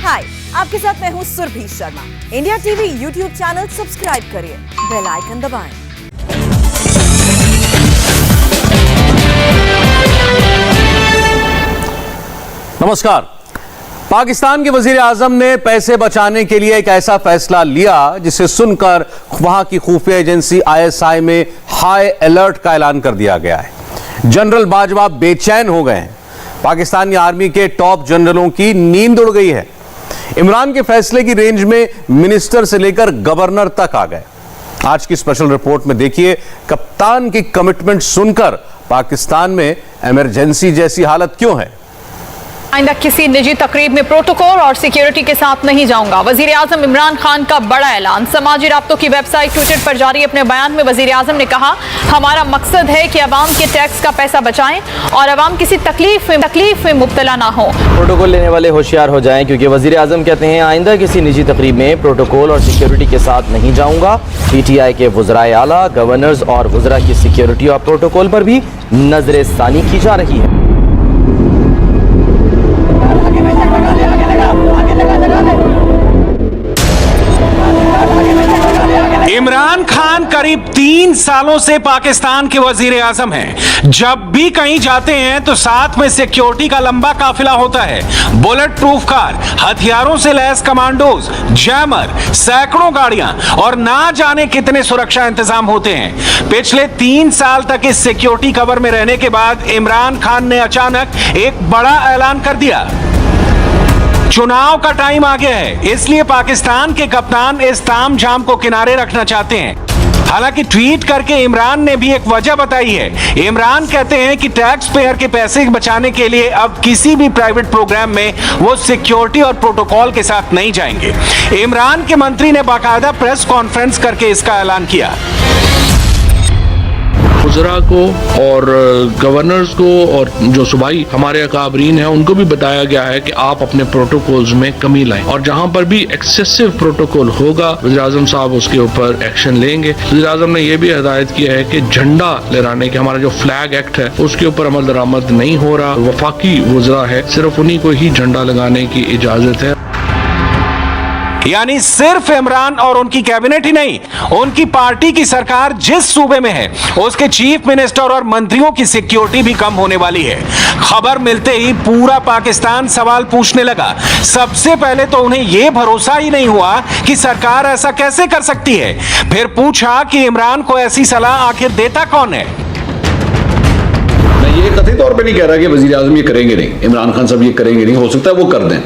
हाय, आपके साथ मैं हूँ Surabhi Sharma. India TV YouTube channel subscribe करिए, बेल आइकन दबाएं। नमस्कार। पाकिस्तान के वजीर आजम ने पैसे बचाने के लिए एक ऐसा फैसला लिया जिसे सुनकर वहां की खुफिया एजेंसी ISI में हाई अलर्ट का ऐलान कर दिया गया है। जनरल बाजवा बेचैन हो गए हैं। पाकिस्तानी आर्मी के टॉप जनरलों की नींद उड़ गई है। इमरान के फैसले की रेंज में मिनिस्टर से लेकर गवर्नर तक आ गए। आज की स्पेशल रिपोर्ट में देखिए, कप्तान की कमिटमेंट सुनकर पाकिस्तान में इमरजेंसी जैसी हालत क्यों है। आइंदा किसी निजी तकरीब में प्रोटोकॉल और सिक्योरिटी के साथ नहीं जाऊंगा। वजीर आजम इमरान खान का बड़ा ऐलान। समाजी राब्तों की वेबसाइट ट्विटर पर जारी अपने बयान में वजीर आजम ने कहा, हमारा मकसद है कि अवाम के टैक्स का पैसा बचाएं और अवाम किसी तकलीफ में मुब्तला ना हो। प्रोटोकॉल लेने वाले होशियार हो जाएं, क्योंकि वजीर आजम कहते हैं आइंदा किसी निजी तकरीब में प्रोटोकॉल और सिक्योरिटी के साथ नहीं जाऊंगा। PTI के वज़राए आला, गवर्नर्स और वज़रा की सिक्योरिटी और प्रोटोकॉल पर भी नजर सानी की जा रही है। इमरान खान करीब 3 सालों से पाकिस्तान के वजीर आजम हैं। जब भी कहीं जाते हैं तो साथ में सिक्योरिटी का लंबा काफिला होता है। बुलेट प्रूफ कार, हथियारों से लैस कमांडोज, जैमर, सैकड़ों गाड़ियां और ना जाने कितने सुरक्षा इंतजाम होते हैं। पिछले 3 साल तक इस सिक्योरिटी कवर में रहने के बाद इमरान खान ने अचानक एक बड़ा ऐलान कर दिया। चुनाव का टाइम आ गया है, इसलिए पाकिस्तान के कप्तान इस तामझाम को किनारे रखना चाहते हैं। हालांकि ट्वीट करके इमरान ने भी एक वजह बताई है। इमरान कहते हैं कि टैक्स पेयर के पैसे बचाने के लिए अब किसी भी प्राइवेट प्रोग्राम में वो सिक्योरिटी और प्रोटोकॉल के साथ नहीं जाएंगे। इमरान के मंत्री ने बाकायदा प्रेस कॉन्फ्रेंस करके इसका ऐलान किया। वज़रा को और गवर्नर्स को और जो सूबाई हमारे अकाबरीन हैं उनको भी बताया गया है कि आप अपने प्रोटोकॉल्स में कमी लाएं, और जहां पर भी एक्सेसिव प्रोटोकॉल होगा वज़ीर आज़म साहब उसके ऊपर एक्शन लेंगे। वज़ीर आज़म ने यह भी हिदायत किया है कि झंडा लहराने के, हमारा जो फ्लैग एक्ट है उसके ऊपर अमल दरामद नहीं हो रहा। वफाकी वज़रा है, सिर्फ उन्हीं को ही झंडा लगाने की इजाजत है। यानी सिर्फ इमरान और उनकी कैबिनेट ही नहीं, उनकी पार्टी की सरकार जिस सूबे में है उसके चीफ मिनिस्टर और मंत्रियों की सिक्योरिटी भी कम होने वाली है। खबर मिलते ही पूरा पाकिस्तान सवाल पूछने लगा। सबसे पहले तो उन्हें यह भरोसा ही नहीं हुआ कि सरकार ऐसा कैसे कर सकती है। फिर पूछा कि इमरान को ऐसी सलाह आखिर देता कौन है। ये कथित तौर पे नहीं कह रहा कि वजीर आजम ये करेंगे नहीं, इमरान खान साहब ये करेंगे नहीं, हो सकता है वो कर दें,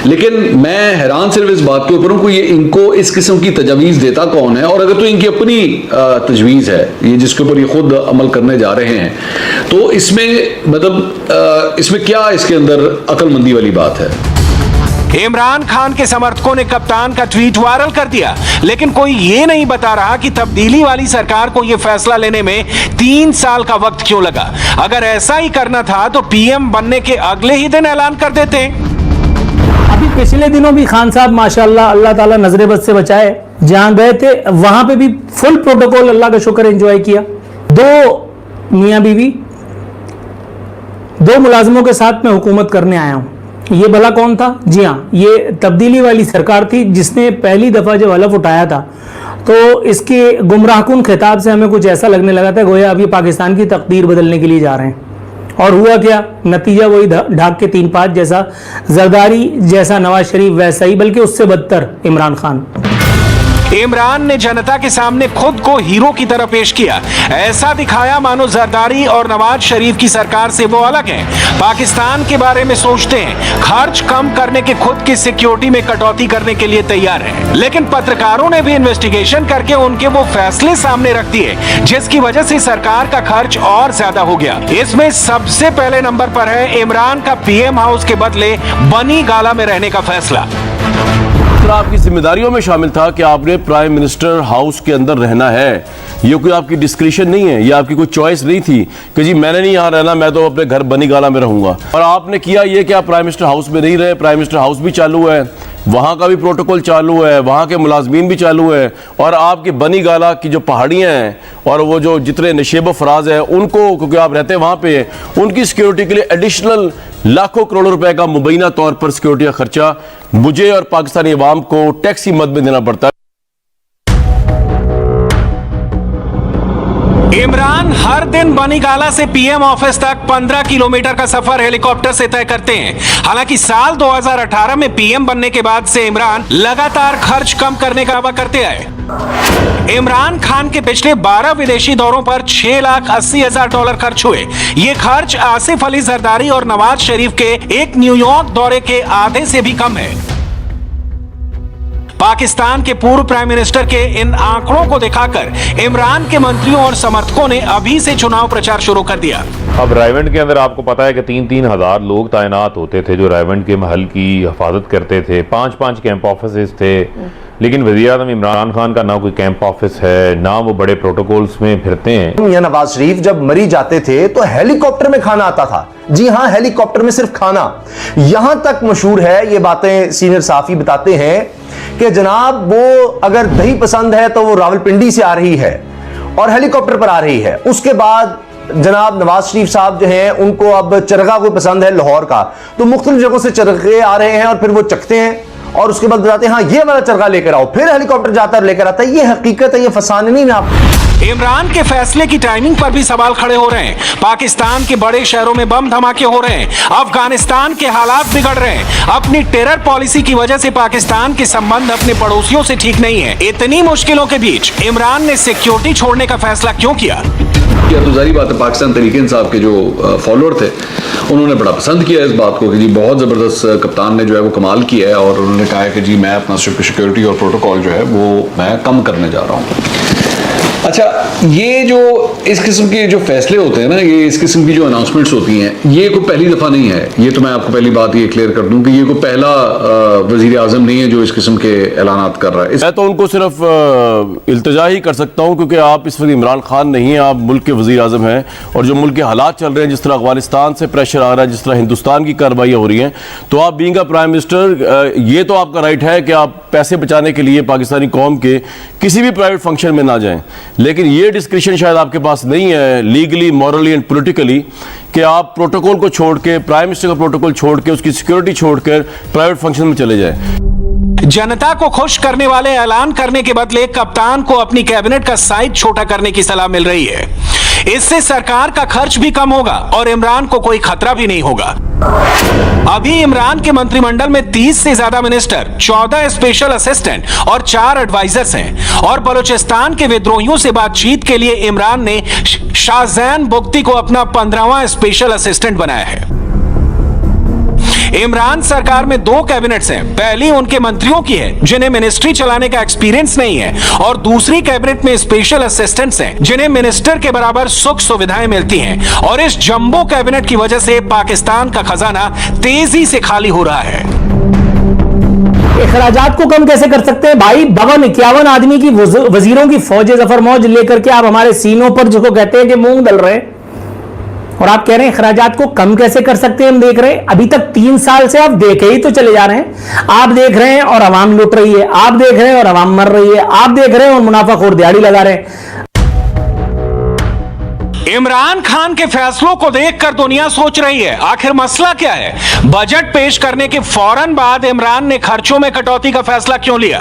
लेकिन मैं हैरान सिर्फ इस बात के ऊपर हूं कि ये इनको इस किस्म की तजवीज़ देता कौन है। और अगर तो इनकी अपनी तजवीज़ है ये, जिसके ऊपर ये खुद अमल करने जा रहे हैं, तो इसमें मतलब इसमें क्या इसके अंदर अक्लमंदी वाली बात है। इमरान खान के समर्थकों ने कप्तान का ट्वीट वायरल कर दिया, लेकिन कोई ये नहीं बता रहा कि तब्दीली वाली सरकार को यह फैसला लेने में 3 साल का वक्त क्यों लगा। अगर ऐसा ही करना था तो PM बनने के अगले ही दिन ऐलान कर देते। अभी पिछले दिनों भी खान साहब माशाल्लाह, अल्लाह ताला नजरे बद से बचाए, जहां गए थे वहां पे भी फुल प्रोटोकॉल, अल्लाह का शुक्र, एंजॉय किया। 2 मियां बीवी, 2 मुलाजिमों के साथ मैं हुकूमत करने आया हूं। ये भला कौन था? जी हाँ, ये तब्दीली वाली सरकार थी, जिसने पहली दफा जब हलफ उठाया था तो इसके गुमराहकुन खिताब से हमें कुछ ऐसा लगने लगा था गोया अब ये पाकिस्तान की तकदीर बदलने के लिए जा रहे हैं। और हुआ क्या? नतीजा वही ढाक के 3-5 जैसा, जरदारी जैसा नवाज शरीफ वैसा ही, बल्कि उससे बदतर इमरान खान। इमरान ने जनता के सामने खुद को हीरो की तरह पेश किया। ऐसा दिखाया मानो जरदारी और नवाज शरीफ की सरकार से वो अलग हैं, पाकिस्तान के बारे में सोचते हैं, खर्च कम करने के, खुद की सिक्योरिटी में कटौती करने के लिए तैयार हैं। लेकिन पत्रकारों ने भी इन्वेस्टिगेशन करके उनके वो फैसले सामने रख दिए जिसकी वजह से सरकार का खर्च और ज्यादा हो गया। इसमें सबसे पहले नंबर पर है इमरान का PM हाउस के बदले बनी गाला में रहने का फैसला। आपकी जिम्मेदारियों में शामिल था कि आपने प्राइम मिनिस्टर हाउस के अंदर रहना है। ये कोई आपकी डिस्क्रिप्शन नहीं है, ये आपकी कोई चॉइस नहीं थी कि जी मैंने नहीं यहाँ रहना, मैं तो अपने घर बनी गाला में रहूंगा। और आपने किया ये कि आप प्राइम मिनिस्टर हाउस में नहीं रहे। प्राइम मिनिस्टर हाउस भी चालू है, वहाँ का भी प्रोटोकॉल चालू है, वहाँ के मुलाजमीन भी चालू है, और आपकी बनी गाला की जो पहाड़ियाँ हैं और वो जो जितने नशेब फराज हैं उनको, क्योंकि आप रहते हैं वहाँ पे, उनकी सिक्योरिटी के लिए एडिशनल लाखों करोड़ों रुपए का मुबैना तौर पर सिक्योरिटी का खर्चा मुझे और पाकिस्तानी अवाम को टैक्स की मद में देना पड़ता है। इमरान हर दिन बनीगाला से पीएम ऑफिस तक 15 किलोमीटर का सफर हेलीकॉप्टर से तय करते हैं। हालांकि साल 2018 में पीएम बनने के बाद से इमरान लगातार खर्च कम करने का दावा करते आए। इमरान खान के पिछले 12 विदेशी दौरों पर $6,80,000 खर्च हुए। ये खर्च आसिफ अली जरदारी और नवाज शरीफ के एक न्यूयॉर्क दौरे के आधे से भी कम है। पाकिस्तान के पूर्व प्राइम मिनिस्टर के इन आंकड़ों को दिखाकर इमरान के मंत्रियों और समर्थकों ने अभी से चुनाव प्रचार शुरू कर दिया। अब रायवंड के अंदर आपको पता है कि 3-3 हजार लोग तैनात होते थे जो रायवंड के महल की हिफाजत करते थे। 5-5 कैंप ऑफिस थे, लेकिन वज़ीर-ए-आज़म इमरान खान का ना कोई कैंप ऑफिस है, ना वो बड़े प्रोटोकॉल्स में फिरते हैं। या नवाज शरीफ जब मरी जाते थे तो हेलीकॉप्टर में खाना आता था। जी हां, हेलीकॉप्टर में सिर्फ खाना। यहां तक मशहूर है, ये बातें सीनियर साफी बताते हैं कि जनाब वो अगर दही पसंद है तो वो रावलपिंडी से आ रही है और हेलीकॉप्टर पर आ रही है। उसके बाद जनाब नवाज शरीफ साहब जो हैं उनको अब चरगा कोई पसंद है लाहौर का, तो मुख्तलिफ जगहों से चरगे आ रहे हैं और फिर वो चखते हैं और उसके बाद बताते हैं हाँ ये वाला चरगा लेकर आओ, फिर हेलीकॉप्टर जाता है लेकर आता है। ये हकीकत है, ये फसाना नहीं ना। इमरान के फैसले की टाइमिंग पर भी सवाल खड़े हो रहे हैं। पाकिस्तान के बड़े शहरों में बम धमाके हो रहे हैं, अफगानिस्तान के हालात बिगड़ रहे हैं, अपनी टेरर पॉलिसी की वजह से पाकिस्तान के संबंध अपने पड़ोसियों से ठीक नहीं है। इतनी मुश्किलों के बीच इमरान ने सिक्योरिटी छोड़ने का फैसला क्यों किया? तो जारी बात है, पाकिस्तान तहरीक इंसाफ के जो फॉलोअर थे उन्होंने बड़ा पसंद किया इस बात को कि जी बहुत ज़बरदस्त कप्तान ने जो है वो कमाल किया है, और उन्होंने कहा है कि जी मैं अपना सिक्योरिटी और प्रोटोकॉल जो है वो मैं कम करने जा रहा हूँ। अच्छा, ये जो इस किस्म के जो फैसले होते हैं ना, ये इस किस्म की जो अनाउंसमेंट्स होती हैं, ये कोई पहली दफ़ा नहीं है। ये तो मैं आपको पहली बात ये क्लियर कर दूं कि ये कोई पहला वज़ीर आज़म नहीं है जो इस किस्म के ऐलानात कर रहा है। मैं तो उनको सिर्फ इल्तिजा ही कर सकता हूँ, क्योंकि आप इस वक्त इमरान खान नहीं हैं, आप मुल्क के वज़ीर आज़म हैं, और जो मुल्क के हालात चल रहे हैं, जिस तरह अफगानिस्तान से प्रेशर आ रहा है, जिस तरह हिंदुस्तान की कार्रवाई हो रही हैं, तो आप बीइंग अ प्राइम मिनिस्टर, ये तो आपका राइट है कि आप पैसे बचाने के लिए पाकिस्तानी कौम के किसी भी प्राइवेट फंक्शन में ना जाएं, लेकिन ये डिस्क्रिप्शन शायद आपके पास नहीं है लीगली, मॉरली एंड पॉलिटिकली कि आप प्रोटोकॉल को छोड़ के, प्राइम मिनिस्टर का प्रोटोकॉल छोड़ के, उसकी सिक्योरिटी छोड़कर प्राइवेट फंक्शन में चले जाएं। जनता को खुश करने वाले ऐलान करने के बदले कप्तान को अपनी कैबिनेट का साइज छोटा करने की सलाह मिल रही है। इससे सरकार का खर्च भी कम होगा और इमरान को कोई खतरा भी नहीं होगा। अभी इमरान के मंत्रिमंडल में 30 से ज्यादा मिनिस्टर, 14 स्पेशल असिस्टेंट और 4 एडवाइजर्स हैं, और बलूचिस्तान के विद्रोहियों से बातचीत के लिए इमरान ने शाहजैन बुख्ती को अपना 15वां स्पेशल असिस्टेंट बनाया है। इमरान सरकार में 2 कैबिनेट्स हैं। पहली उनके मंत्रियों की है जिन्हें मिनिस्ट्री चलाने का एक्सपीरियंस नहीं है, और दूसरी कैबिनेट में स्पेशल असिस्टेंट्स हैं जिन्हें मिनिस्टर के बराबर सुख सुविधाएं मिलती हैं। और इस जंबो कैबिनेट की वजह से पाकिस्तान का खजाना तेजी से खाली हो रहा है। अखराजात को कम कैसे कर सकते हैं भाई? 52-51 आदमी की वजीरों की फौज जफर मौज लेकर के आप हमारे सीनों पर जिसको कहते हैं कि मूंग डल रहे हैं, और आप कह रहे हैं अखराजात को कम कैसे कर सकते हैं? हम देख रहे हैं अभी तक 3 साल से आप देखे ही तो चले जा रहे हैं। आप देख रहे हैं और अवाम लुट रही है, आप देख रहे हैं और अवाम मर रही है, आप देख रहे हैं और मुनाफाखोर दिहाड़ी लगा रहे हैं। इमरान खान के फैसलों को देखकर दुनिया सोच रही है आखिर मसला क्या है। बजट पेश करने के फौरन बाद इमरान ने खर्चों में कटौती का फैसला क्यों लिया?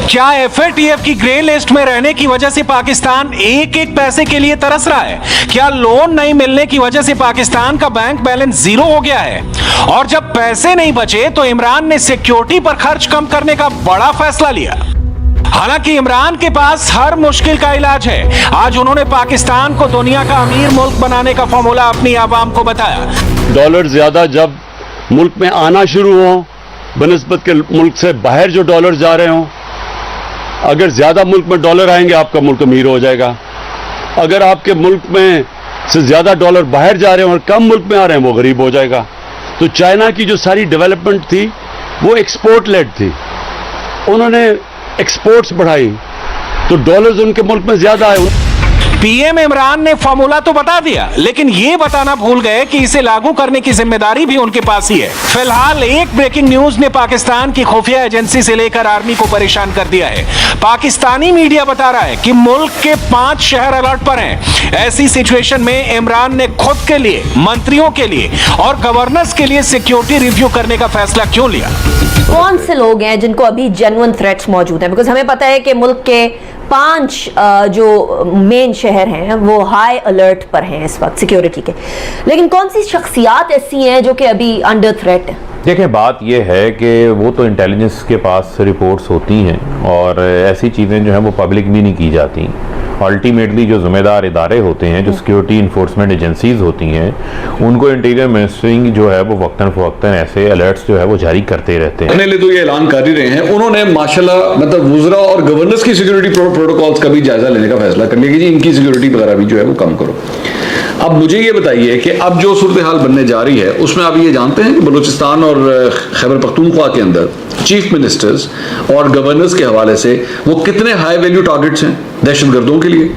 क्या FATF की ग्रे लिस्ट में रहने की वजह से पाकिस्तान एक एक पैसे के लिए तरस रहा है? क्या लोन नहीं मिलने की वजह से पाकिस्तान का बैंक बैलेंस 0 हो गया है? और जब पैसे नहीं बचे तो इमरान ने सिक्योरिटी पर खर्च कम करने का बड़ा फैसला लिया। हालांकि इमरान के पास हर मुश्किल का इलाज है। आज उन्होंने पाकिस्तान को दुनिया का अमीर मुल्क बनाने का फॉर्मूला अपनी आवाम को बताया। डॉलर ज्यादा जब मुल्क में आना शुरू हो, बनिस्बत के मुल्क से बाहर जो डॉलर जा रहे हों, अगर ज्यादा मुल्क में डॉलर आएंगे आपका मुल्क अमीर हो जाएगा। अगर आपके मुल्क में से ज्यादा डॉलर बाहर जा रहे हैं और कम मुल्क में आ रहे हैं वो गरीब हो जाएगा। तो चाइना की जो सारी डेवलपमेंट थी वो एक्सपोर्ट लेड थी, उन्होंने एक्सपोर्ट्स बढ़ाई तो डॉलर्स उनके मुल्क में ज्यादा आए। पीएम इमरान ने फॉर्मूला तो बता दिया, लेकिन ये बताना भूल गए कि इसे लागू करने की जिम्मेदारी भी उनके पास ही है। फिलहाल एक ब्रेकिंग न्यूज ने पाकिस्तान की खुफिया एजेंसी से लेकर आर्मी को परेशान कर दिया है। पाकिस्तानी मीडिया बता रहा है कि मुल्क के 5 शहर अलर्ट पर हैं। ऐसी सिचुएशन में इमरान ने खुद के लिए, मंत्रियों के लिए और गवर्नर्स के लिए सिक्योरिटी रिव्यू करने का फैसला क्यों लिया? कौन से लोग हैं जिनको अभी जेन्युइन थ्रेट्स मौजूद हैं? बिकॉज हमें पता है कि मुल्क के 5 जो मेन शहर हैं वो हाई अलर्ट पर हैं इस वक्त सिक्योरिटी के, लेकिन कौन सी शख्सियात ऐसी हैं जो कि अभी अंडर थ्रेट है? देखें, बात यह है कि वो तो इंटेलिजेंस के पास रिपोर्ट्स होती हैं और ऐसी चीज़ें जो हैं वो पब्लिक भी नहीं की जाती। अल्टीमेटली जो जिम्मेदार इदारे होते हैं, जो सिक्योरिटी इन्फोर्समेंट एजेंसीज होती हैं, उनको इंटीरियर मिनिस्ट्री जो है वो वक्तन फवक्तन ऐसे अलर्ट्स जो है वो जारी करते रहते हैं। अपने लिए तो ये ऐलान कर ही रहे हैं। उन्होंने माशाल्लाह मतलब वुज़रा और गवर्नर्स की सिक्योरिटी प्रोटोकॉल्स का भी जायजा लेने का फैसला कर लिया कि जी इनकी सिक्योरिटी वगैरह भी जो है वो कम करो। अब मुझे ये बताइए कि अब जो सूरत हाल बनने जा रही है उसमें आप ये जानते हैं कि बलूचिस्तान और खैबर पख्तूनख्वा के अंदर चीफ मिनिस्टर्स और गवर्नर्स के हवाले से वो कितने हाई वैल्यू टारगेट्स हैं दहशतगर्दों के लिए?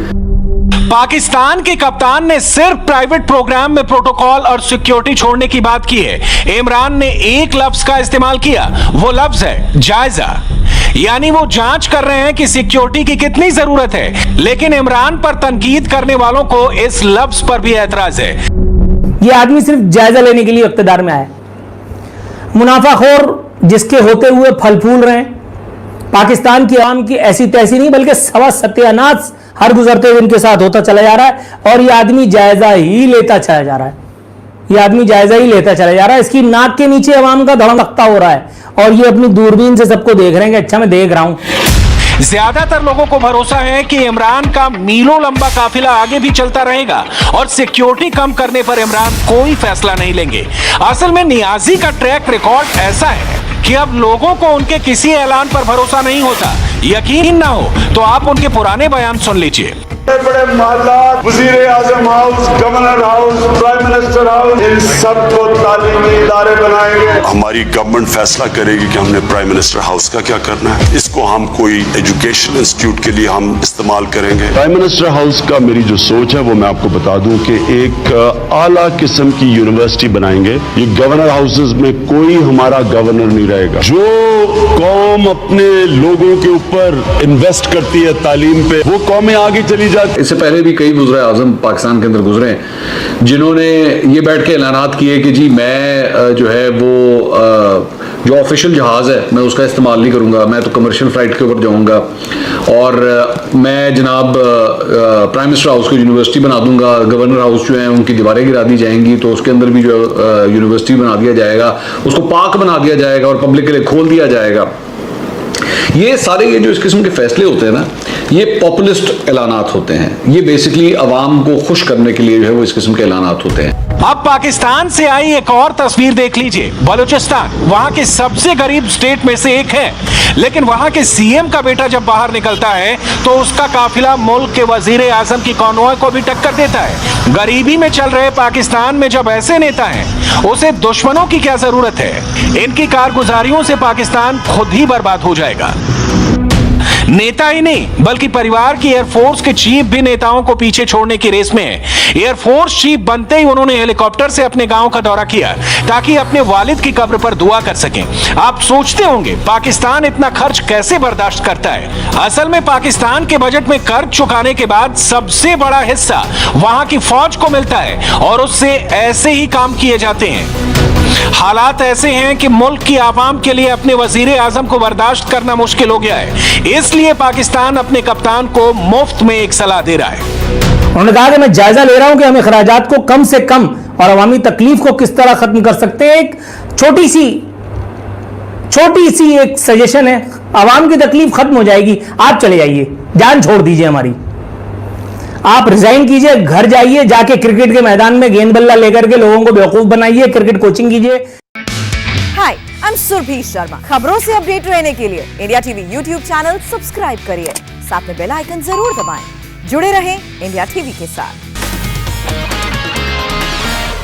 पाकिस्तान के कप्तान ने सिर्फ प्राइवेट प्रोग्राम में प्रोटोकॉल और सिक्योरिटी छोड़ने की बात की है। इमरान ने एक लफ्ज का इस्तेमाल किया, वो लफ्ज है जायजा। यानी वो जांच कर रहे हैं कि सिक्योरिटी की कितनी जरूरत है, लेकिन इमरान पर तनकीद करने वालों को इस लफ्ज पर भी एतराज है। ये आदमी सिर्फ जायजा लेने के लिए इख्तिदार में आया, मुनाफाखोर जिसके होते हुए फल फूल रहे हैं। पाकिस्तान की आवाम की ऐसी तैसी नहीं बल्कि सवा सत्यानाश हर गुजरते हुए इनके साथ होता चला जा रहा है और ये आदमी जायजा ही लेता चला जा रहा है। ये आदमी जायजा ही लेता चला जा रहा है। इसकी नाक के नीचे अवाम का धड़कता हो रहा है और ये अपनी दूरबीन से सबको देख रहे हैं कि अच्छा मैं देख रहा हूं। ज्यादातर लोगों को भरोसा है कि इमरान का मीलों लंबा काफिला आगे भी चलता रहेगा और सिक्योरिटी कम करने पर इमरान कोई फैसला नहीं लेंगे। असल में नियाजी का ट्रैक रिकॉर्ड ऐसा है कि अब लोगों को उनके किसी ऐलान पर भरोसा नहीं होता। यकीन ना हो तो आप उनके पुराने बयान सुन लीजिए। बड़े महल्ला, वजीर आजम house, governor house, prime minister house, इन सबको तालीमी इदारे बनाएंगे। हमारी गवर्नमेंट फैसला करेगी कि हमने प्राइम मिनिस्टर हाउस का क्या करना है। इसको हम कोई एजुकेशन इंस्टीट्यूट के लिए हम इस्तेमाल करेंगे। प्राइम मिनिस्टर हाउस का मेरी जो सोच है वो मैं आपको बता दूं कि एक आला किस्म की यूनिवर्सिटी बनाएंगे। ये गवर्नर हाउसेज में कोई हमारा गवर्नर नहीं रहेगा। जो कौम अपने लोगों के ऊपर इन्वेस्ट करती है तालीम पे, वो कौमें आगे चली। इससे पहले भी कई वज़ीर आज़म पाकिस्तान के अंदर गुजरे हैं जिन्होंने ये बैठ के ऐलानात किए कि जी मैं जो है वो जो ऑफिशियल जहाज़ है मैं उसका इस्तेमाल नहीं करूँगा, मैं तो कमर्शियल फ्लाइट के ऊपर जाऊँगा और मैं जनाब प्राइम मिनिस्टर हाउस को यूनिवर्सिटी बना दूंगा। गवर्नर हाउस जो है उनकी दीवारें गिरा दी जाएंगी तो उसके अंदर भी जो यूनिवर्सिटी बना दिया जाएगा, उसको पार्क बना दिया जाएगा और पब्लिक के लिए खोल दिया जाएगा। ये सारे ये जो इस किस्म के फैसले होते हैं ना, ये पॉपुलिस्ट ऐलानात होते हैं। ये बेसिकली अवाम को खुश करने के लिए जो है वो इस किस्म के ऐलानात होते हैं। अब पाकिस्तान से आई एक और तस्वीर देख लीजिए। बलूचिस्तान वहां के सबसे गरीब स्टेट में से एक है, लेकिन वहां के सीएम का बेटा जब बाहर निकलता है तो उसका काफिला मुल्क के वजीर आजम की कॉन्वॉय को भी टक्कर देता है। गरीबी में चल रहे पाकिस्तान में जब ऐसे नेता हैं, उसे दुश्मनों की क्या जरूरत है। इनकी कारगुजारियों से पाकिस्तान खुद ही बर्बाद हो जाएगा। नेता ही नहीं बल्कि परिवार की एयरफोर्स के चीफ भी नेताओं को पीछे छोड़ने की रेस में है। एयरफोर्स चीफ बनते ही उन्होंने हेलीकॉप्टर से अपने गांव का दौरा किया ताकि अपने वालिद की कब्र पर दुआ कर सकें। आप सोचते होंगे पाकिस्तान इतना खर्च कैसे बर्दाश्त करता है। असल में पाकिस्तान के बजट में कर्ज चुकाने के बाद सबसे बड़ा हिस्सा वहां की फौज को मिलता है और उससे ऐसे ही काम किए जाते हैं। हालात ऐसे हैं कि मुल्क की आवाम के लिए अपने वजीर आजम को बर्दाश्त करना मुश्किल हो गया है। इसलिए पाकिस्तान अपने कप्तान को मुफ्त में एक सलाह दे रहा है। उन्होंने कहा कि मैं जायजा ले रहा हूं कि हम अखराजात को कम से कम और अवामी तकलीफ को किस तरह खत्म कर सकते हैं। एक छोटी सी एक सजेशन है, अवाम की तकलीफ खत्म हो जाएगी। आप चले जाइए, जान छोड़ दीजिए हमारी, आप रिजाइन कीजिए, घर जाइए, जाके क्रिकेट के मैदान में गेंद बल्ला लेकर के लोगों को बेवकूफ बनाइए, क्रिकेट कोचिंग कीजिए। हाय, आई एम सुरभि शर्मा। खबरों से अपडेट रहने के लिए India TV YouTube channel subscribe करिए, साथ में बेल आइकन जरूर दबाएं। जुड़े रहें इंडिया टीवी के साथ।